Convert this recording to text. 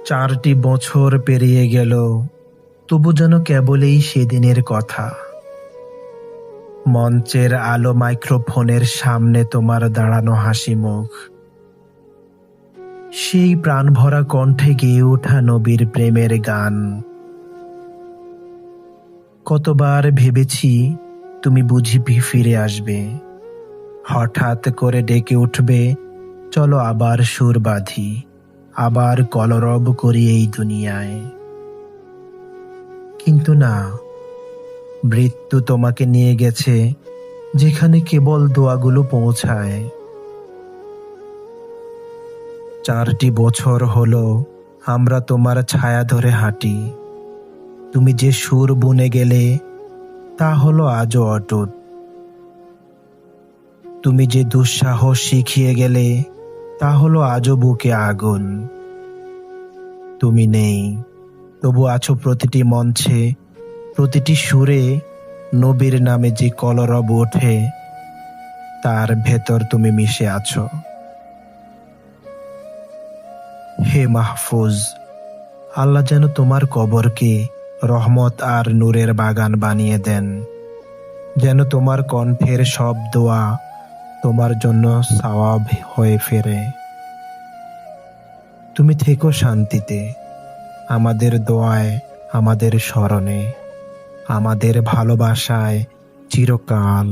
4টি বছর পেরিয়ে গেল, তবু যেন কেবলই সেদিনের কথা। মঞ্চের আলো, মাইক্রোফোনের সামনে তোমার দাঁড়ানো হাসি মুখ, সেই প্রাণভরা কণ্ঠে গেয়ে ওঠা নবীর প্রেমের গান। কতবার ভেবেছি তুমি বুঝি ফিরে আসবে, হঠাৎ করে ডেকে উঠবে, চলো আবার সুর বাঁধি, আবার কলরব করি এই দুনিয়ায়। কিন্তু না, মৃত্যু তোমাকে নিয়ে গেছে যেখানে কেবল দোয়াগুলো পৌঁছায়। 4টি বছর হলো আমরা তোমার ছায়া ধরে হাঁটি। তুমি যে সুর বুনে গেলে তা হলো আজও অটুট। তুমি যে দুঃসাহস শিখিয়ে গেলে তা হলো আজও বুকে আগুন। তুমি নেই, তবু আছো প্রতিটি মঞ্চে, প্রতিটি সুরে। নবীর নামে যে কলরব ওঠে তার ভেতর তুমি মিশে আছো। হে মাহফুজ, আল্লাহ যেন তোমার কবরকে রহমত আর নূরের বাগান বানিয়ে দেন, যেন তোমার কণ্ঠের সব দোয়া তোমার জন্য সওয়াব হয়ে ফেরে। তুমি থেকো শান্তিতে, আমাদের দোয়ায়, আমাদের স্মরণে, আমাদের ভালোবাসায় চিরকাল।